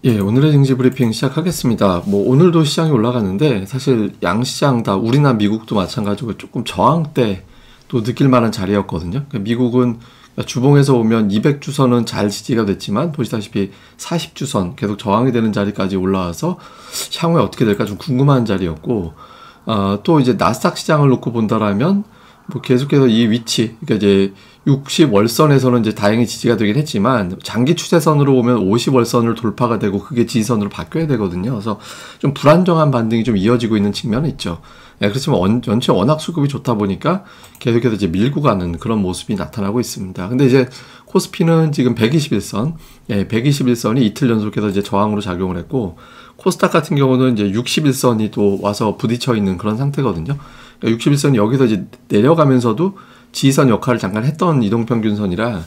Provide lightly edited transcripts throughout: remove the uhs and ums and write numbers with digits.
예, 오늘의 증시 브리핑 시작하겠습니다. 오늘도 시장이 올라갔는데 사실 양시장 다 우리나 미국도 마찬가지고 조금 저항대 또 느낄 만한 자리였거든요. 그러니까 미국은 주봉에서 보면 200주선은 잘 지지가 됐지만 보시다시피 40주선 계속 저항이 되는 자리까지 올라와서 향후에 어떻게 될까 좀 궁금한 자리였고, 또 이제 나스닥 시장을 놓고 본다라면 계속해서 이 위치, 그러니까 이제 60월선에서는 이제 다행히 지지가 되긴 했지만 장기 추세선으로 보면 50월선을 돌파가 되고 그게 지지선으로 바뀌어야 되거든요. 그래서 좀 불안정한 반등이 좀 이어지고 있는 측면은 있죠. 예, 그렇지만 전체 워낙 수급이 좋다 보니까 계속해서 이제 밀고 가는 그런 모습이 나타나고 있습니다. 근데 이제 코스피는 지금 121선, 121선이 이틀 연속해서 이제 저항으로 작용을 했고, 코스닥 같은 경우는 이제 61선이 또 와서 부딪혀 있는 그런 상태거든요. 그러니까 61선이 여기서 이제 내려가면서도 지지선 역할을 잠깐 했던 이동평균선이라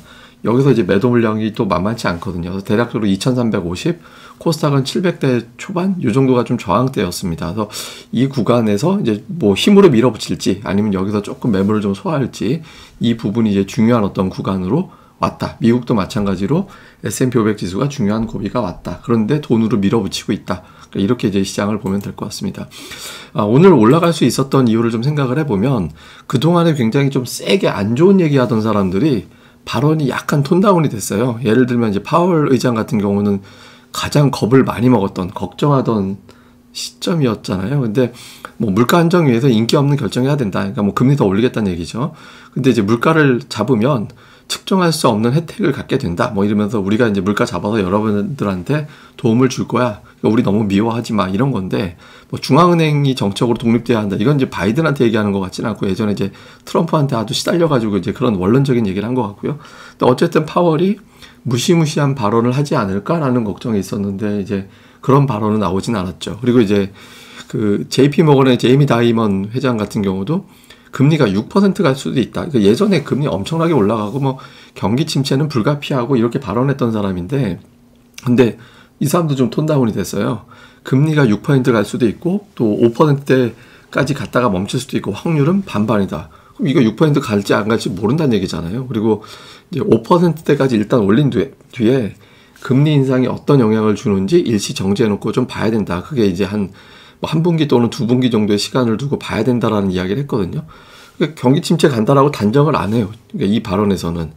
여기서 이제 매도 물량이 또 만만치 않거든요. 그래서 대략적으로 2350, 코스닥은 700대 초반 이 정도가 좀 저항대였습니다. 그래서 이 구간에서 이제 힘으로 밀어붙일지 아니면 여기서 조금 매물을 좀 소화할지 이 부분이 이제 중요한 어떤 구간으로 왔다. 미국도 마찬가지로 S&P 500 지수가 중요한 고비가 왔다. 그런데 돈으로 밀어붙이고 있다. 그러니까 이렇게 이제 시장을 보면 될 것 같습니다. 오늘 올라갈 수 있었던 이유를 좀 생각을 해보면 그동안에 굉장히 좀 세게 안 좋은 얘기하던 사람들이 발언이 약간 톤다운이 됐어요. 예를 들면 이제 파월 의장 같은 경우는 가장 겁을 많이 먹었던, 걱정하던 시점이었잖아요. 근데 물가 안정 위해서 인기 없는 결정해야 된다. 그러니까 금리 더 올리겠다는 얘기죠. 근데 이제 물가를 잡으면 측정할 수 없는 혜택을 갖게 된다. 이러면서 우리가 이제 물가 잡아서 여러분들한테 도움을 줄 거야. 그러니까 우리 너무 미워하지 마. 이런 건데, 중앙은행이 정책으로 독립돼야 한다. 이건 이제 바이든한테 얘기하는 것 같지는 않고 예전에 이제 트럼프한테 아주 시달려가지고 이제 그런 원론적인 얘기를 한 것 같고요. 근데 어쨌든 파월이 무시무시한 발언을 하지 않을까라는 걱정이 있었는데 이제 그런 발언은 나오진 않았죠. 그리고 이제 JP 모건의 제이미 다이먼 회장 같은 경우도 금리가 6% 갈 수도 있다. 그러니까 예전에 금리 엄청나게 올라가고 경기 침체는 불가피하고 이렇게 발언했던 사람인데, 근데 이 사람도 좀 톤다운이 됐어요. 금리가 6% 갈 수도 있고 또 5%대까지 갔다가 멈출 수도 있고 확률은 반반이다. 그럼 이거 6% 갈지 안 갈지 모른다는 얘기잖아요. 그리고 이제 5%대까지 일단 올린 뒤에 금리 인상이 어떤 영향을 주는지 일시 정지해놓고 좀 봐야 된다. 그게 이제 한 분기 또는 두 분기 정도의 시간을 두고 봐야 된다라는 이야기를 했거든요. 그러니까 경기 침체 간다라고 단정을 안 해요. 그러니까 이 발언에서는.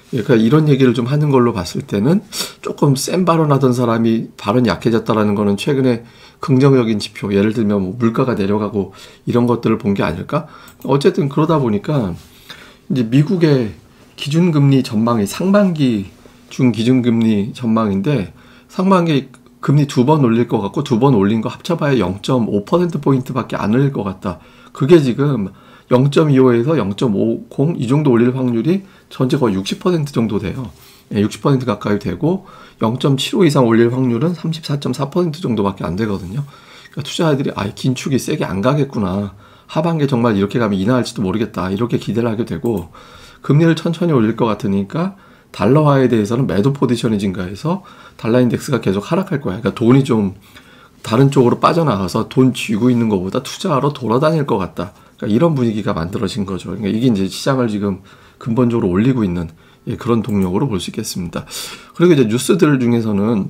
그러니까 이런 얘기를 좀 하는 걸로 봤을 때는 조금 센 발언하던 사람이 발언이 약해졌다라는 거는 최근에 긍정적인 지표, 예를 들면 물가가 내려가고 이런 것들을 본 게 아닐까? 어쨌든 그러다 보니까 이제 미국의 기준금리 전망이 상반기 중기준금리 전망인데 상반기 금리 2번 올릴 것 같고 2번 올린 거 합쳐봐야 0.5%포인트밖에 안 올릴 것 같다. 그게 지금 0.25에서 0.50 이 정도 올릴 확률이 전체 거의 60% 정도 돼요. 60% 가까이 되고 0.75 이상 올릴 확률은 34.4% 정도밖에 안 되거든요. 그러니까 투자자들이 긴축이 세게 안 가겠구나. 하반기에 정말 이렇게 가면 인하할지도 모르겠다. 이렇게 기대를 하게 되고 금리를 천천히 올릴 것 같으니까 달러화에 대해서는 매도 포지션이 증가해서 달러 인덱스가 계속 하락할 거야. 그러니까 돈이 좀 다른 쪽으로 빠져나가서 돈 쥐고 있는 것보다 투자하러 돌아다닐 것 같다. 그러니까 이런 분위기가 만들어진 거죠. 그러니까 이게 이제 시장을 지금 근본적으로 올리고 있는 그런 동력으로 볼 수 있겠습니다. 그리고 이제 뉴스들 중에서는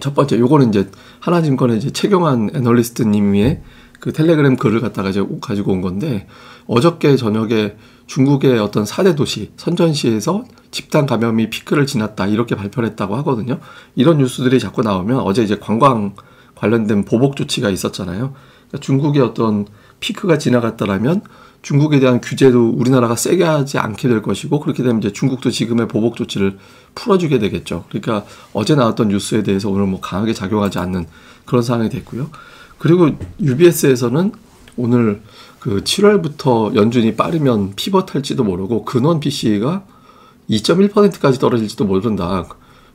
첫 번째, 요거는 이제 하나증권의 이제 최경환 애널리스트님의 그 텔레그램 글을 갖다가 이제 가지고 온 건데, 어저께 저녁에 중국의 어떤 4대 도시 선전시에서 집단 감염이 피크를 지났다 이렇게 발표를 했다고 하거든요. 이런 뉴스들이 자꾸 나오면 어제 이제 관광 관련된 보복 조치가 있었잖아요. 그러니까 중국의 어떤 피크가 지나갔다라면 중국에 대한 규제도 우리나라가 세게 하지 않게 될 것이고, 그렇게 되면 이제 중국도 지금의 보복 조치를 풀어주게 되겠죠. 그러니까 어제 나왔던 뉴스에 대해서 오늘 강하게 작용하지 않는 그런 상황이 됐고요. 그리고 UBS에서는 오늘 7월부터 연준이 빠르면 피벗할지도 모르고 근원 PC가 2.1%까지 떨어질지도 모른다.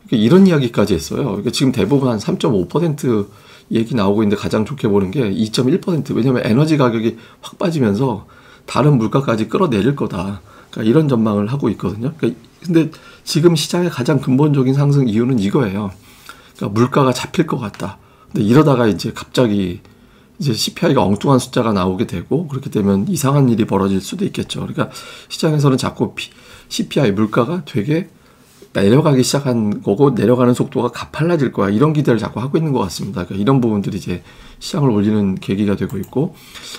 그러니까 이런 이야기까지 했어요. 그러니까 지금 대부분 한 3.5% 얘기 나오고 있는데 가장 좋게 보는 게 2.1%. 왜냐하면 에너지 가격이 확 빠지면서 다른 물가까지 끌어내릴 거다. 그러니까 이런 전망을 하고 있거든요. 근데 지금 시장의 가장 근본적인 상승 이유는 이거예요. 그러니까 물가가 잡힐 것 같다. 근데 이러다가 이제 갑자기 이제 CPI가 엉뚱한 숫자가 나오게 되고, 그렇게 되면 이상한 일이 벌어질 수도 있겠죠. 그러니까 시장에서는 자꾸 CPI 물가가 되게 내려가기 시작한 거고 내려가는 속도가 가팔라질 거야. 이런 기대를 자꾸 하고 있는 것 같습니다. 그러니까 이런 부분들이 이제 시장을 올리는 계기가 되고 있고,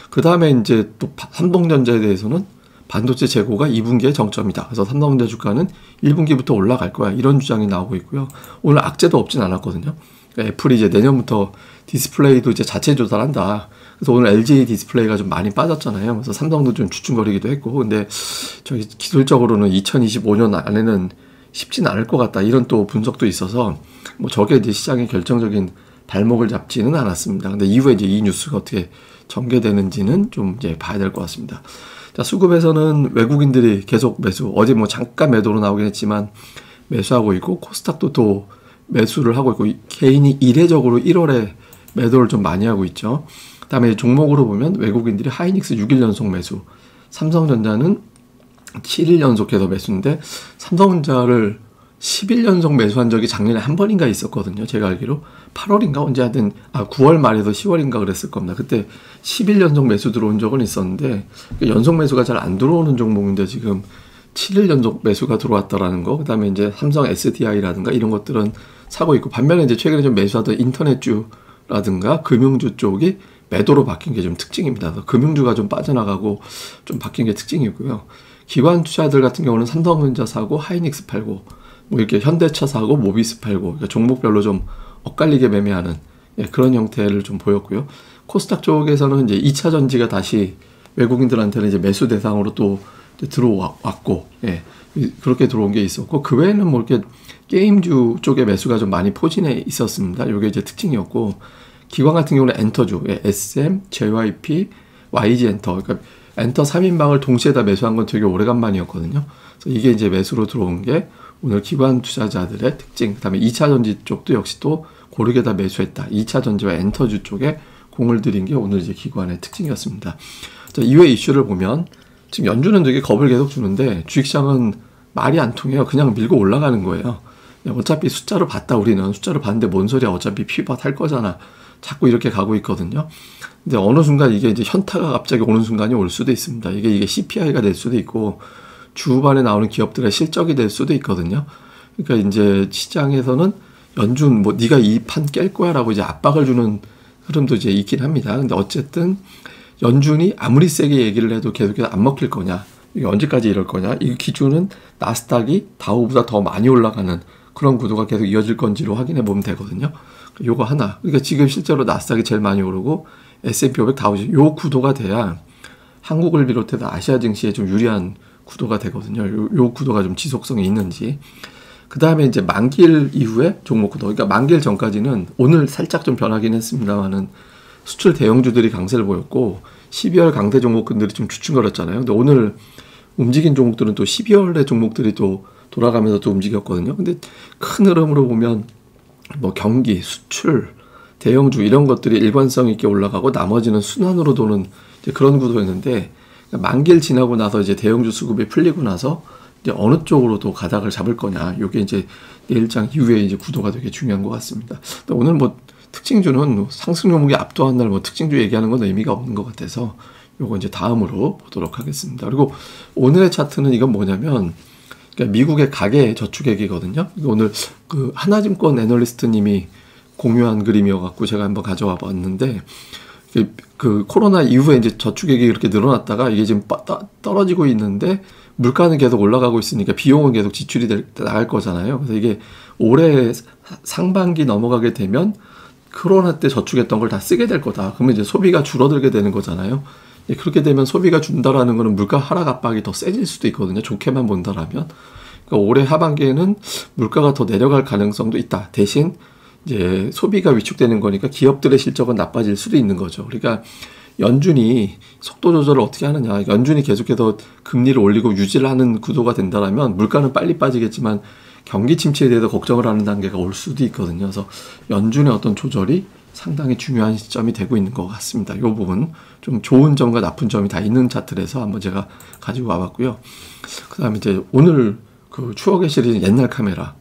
그 다음에 이제 또 삼성전자에 대해서는 반도체 재고가 2분기에 정점이다. 그래서 삼성전자 주가는 1분기부터 올라갈 거야. 이런 주장이 나오고 있고요. 오늘 악재도 없진 않았거든요. 그러니까 애플이 이제 내년부터 디스플레이도 이제 자체 조달한다. 그래서 오늘 LG 디스플레이가 좀 많이 빠졌잖아요. 그래서 삼성도 좀 주춤거리기도 했고, 근데 저기 기술적으로는 2025년 안에는 쉽진 않을 것 같다. 이런 또 분석도 있어서 뭐 저게 이제 시장의 결정적인 발목을 잡지는 않았습니다. 근데 이후에 이제 이 뉴스가 어떻게 전개되는지는 좀 이제 봐야 될 것 같습니다. 자, 수급에서는 외국인들이 계속 매수, 어제 뭐 잠깐 매도로 나오긴 했지만 매수하고 있고, 코스닥도 또 매수를 하고 있고, 개인이 이례적으로 1월에 매도를 좀 많이 하고 있죠. 그 다음에 종목으로 보면 외국인들이 하이닉스 6일 연속 매수, 삼성전자는 7일 연속해서 매수인데, 삼성전자를 10일 연속 매수한 적이 작년에 한 번인가 있었거든요. 제가 알기로 8월인가 언제 하든 9월 말에서 10월인가 그랬을 겁니다. 그때 10일 연속 매수 들어온 적은 있었는데, 연속 매수가 잘 안 들어오는 종목인데 지금 7일 연속 매수가 들어왔다라는 거. 그다음에 이제 삼성 SDI라든가 이런 것들은 사고 있고, 반면에 이제 최근에 좀 매수하던 인터넷주라든가 금융주 쪽이 매도로 바뀐 게 좀 특징입니다. 금융주가 좀 빠져나가고 좀 바뀐 게 특징이고요. 기관 투자들 같은 경우는 삼성전자 사고 하이닉스 팔고, 뭐 이렇게 현대차 사고 모비스 팔고, 그러니까 종목별로 좀 엇갈리게 매매하는 그런 형태를 좀 보였고요. 코스닥 쪽에서는 이제 2차 전지가 다시 외국인들한테는 이제 매수 대상으로 또 들어왔고, 그렇게 들어온 게 있었고, 그 외에는 뭐 이렇게 게임주 쪽에 매수가 좀 많이 포진해 있었습니다. 이게 이제 특징이었고, 기관 같은 경우는 엔터주, SM, JYP, YG 엔터, 그러니까 엔터 3인방을 동시에 다 매수한 건 되게 오래간만이었거든요. 그래서 이게 이제 매수로 들어온 게 오늘 기관 투자자들의 특징. 그다음에 2차 전지 쪽도 역시 또 고르게 다 매수했다. 2차 전지와 엔터주 쪽에 공을 들인 게 오늘 이제 기관의 특징이었습니다. 자, 이외 이슈를 보면 지금 연준은 되게 겁을 계속 주는데 주식시장은 말이 안 통해요. 그냥 밀고 올라가는 거예요. 어차피 숫자로 봤다, 우리는 숫자로 봤는데 뭔 소리야, 어차피 피벗 할 거잖아. 자꾸 이렇게 가고 있거든요. 근데 어느 순간 이게 이제 현타가 갑자기 오는 순간이 올 수도 있습니다. 이게 CPI가 될 수도 있고 주후반에 나오는 기업들의 실적이 될 수도 있거든요. 그러니까 이제 시장에서는 연준 뭐 네가 이 판 깰 거야라고 이제 압박을 주는 흐름도 이제 있긴 합니다. 근데 어쨌든 연준이 아무리 세게 얘기를 해도 계속해서 안 먹힐 거냐, 이게 언제까지 이럴 거냐, 이 기준은 나스닥이 다우보다 더 많이 올라가는 그런 구도가 계속 이어질 건지로 확인해 보면 되거든요. 요거 하나. 그러니까 지금 실제로 나스닥이 제일 많이 오르고 S&P 500 다우지, 요 구도가 돼야 한국을 비롯해서 아시아 증시에 좀 유리한 구도가 되거든요. 요 구도가 좀 지속성이 있는지. 그 다음에 이제 만기일 이후에 종목 구도. 그러니까 만기일 전까지는 오늘 살짝 좀 변하긴 했습니다만은 수출 대형주들이 강세를 보였고 12월 강세 종목들이 좀 주춤거렸잖아요. 근데 오늘 움직인 종목들은 또 12월의 종목들이 또 돌아가면서 또 움직였거든요. 근데 큰 흐름으로 보면 뭐 경기, 수출, 대형주 이런 것들이 일관성 있게 올라가고 나머지는 순환으로 도는 이제 그런 구도였는데, 만기일 지나고 나서 이제 대형주 수급이 풀리고 나서 이제 어느 쪽으로 또 가닥을 잡을 거냐, 요게 이제 내일장 이후에 이제 구도가 되게 중요한 것 같습니다. 오늘 뭐 특징주는 상승 종목이 압도한 날 뭐 특징주 얘기하는 건 의미가 없는 것 같아서 요거 이제 다음으로 보도록 하겠습니다. 그리고 오늘의 차트는 이건 뭐냐면, 그러니까 미국의 가계 저축액이거든요. 오늘 그 하나증권 애널리스트님이 공유한 그림이어갖고 제가 한번 가져와 봤는데, 그 코로나 이후에 이제 저축액이 이렇게 늘어났다가 이게 지금 떨어지고 있는데 물가는 계속 올라가고 있으니까 비용은 계속 지출이 나갈 거잖아요. 그래서 이게 올해 상반기 넘어가게 되면 코로나 때 저축했던 걸 다 쓰게 될 거다. 그러면 이제 소비가 줄어들게 되는 거잖아요. 그렇게 되면 소비가 준다라는 거는 물가 하락 압박이 더 세질 수도 있거든요. 좋게만 본다라면. 그러니까 올해 하반기에는 물가가 더 내려갈 가능성도 있다. 대신 이제 소비가 위축되는 거니까 기업들의 실적은 나빠질 수도 있는 거죠. 그러니까 연준이 속도 조절을 어떻게 하느냐. 연준이 계속해서 금리를 올리고 유지를 하는 구도가 된다라면 물가는 빨리 빠지겠지만 경기 침체에 대해서 걱정을 하는 단계가 올 수도 있거든요. 그래서 연준의 어떤 조절이 상당히 중요한 시점이 되고 있는 것 같습니다. 이 부분 좀 좋은 점과 나쁜 점이 다 있는 차트라서 한번 제가 가지고 와봤고요. 그 다음에 이제 오늘 그 추억의 시리즈 옛날 카메라.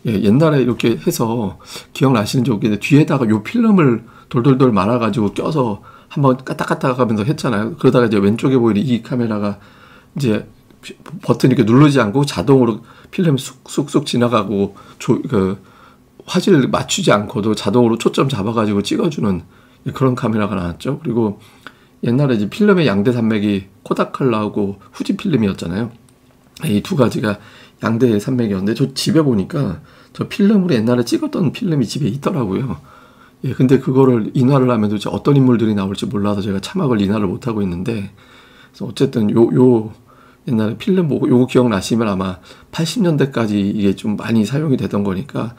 옛날에 이렇게 해서 기억나시는지 모르겠는데 뒤에다가 요 필름을 돌돌돌 말아가지고 껴서 한번 까딱까딱 하면서 했잖아요. 그러다가 이제 왼쪽에 보이는 이 카메라가 이제 버튼 이렇게 누르지 않고 자동으로 필름이 쑥쑥쑥 지나가고 화질을 맞추지 않고도 자동으로 초점 잡아가지고 찍어주는 그런 카메라가 나왔죠. 그리고 옛날에 이제 필름의 양대 산맥이 코닥 컬러하고 후지 필름이었잖아요. 이 두 가지가 양대 산맥이었는데 저 집에 보니까 저 필름으로 옛날에 찍었던 필름이 집에 있더라고요. 예, 근데 그거를 인화를 하면 도대체 어떤 인물들이 나올지 몰라서 제가 차막을 인화를 못하고 있는데, 그래서 어쨌든 옛날에 필름 보고 요거 기억나시면 아마 80년대까지 이게 좀 많이 사용이 되던 거니까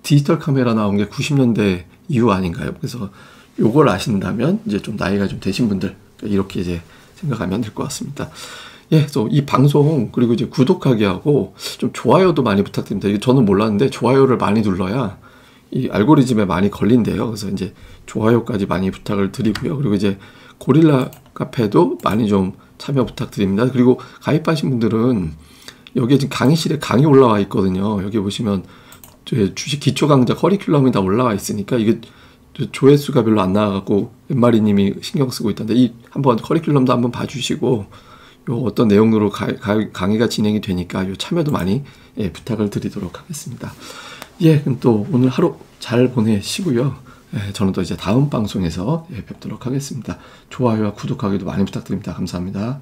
디지털 카메라 나온 게 90년대 이후 아닌가요? 그래서 요걸 아신다면 이제 좀 나이가 좀 되신 분들 이렇게 이제 생각하면 될 것 같습니다. 예, 그래서 이 방송 그리고 이제 구독하기 하고 좀 좋아요도 많이 부탁드립니다. 이게 저는 몰랐는데 좋아요를 많이 눌러야 이 알고리즘에 많이 걸린대요. 그래서 이제 좋아요까지 많이 부탁을 드리고요. 그리고 이제 고릴라 카페도 많이 좀 참여 부탁드립니다. 그리고 가입하신 분들은 여기에 지금 강의실에 강의 올라와 있거든요. 여기 보시면 주식 기초 강좌 커리큘럼이 다 올라와 있으니까 이게 조회수가 별로 안 나와갖고 엠마리님이 신경 쓰고 있던데 이 한번 커리큘럼도 한번 봐주시고 요 어떤 내용으로 강의가 진행이 되니까 요 참여도 많이 부탁을 드리도록 하겠습니다. 예, 그럼 또 오늘 하루 잘 보내시고요. 예, 저는 또 이제 다음 방송에서 뵙도록 하겠습니다. 좋아요와 구독하기도 많이 부탁드립니다. 감사합니다.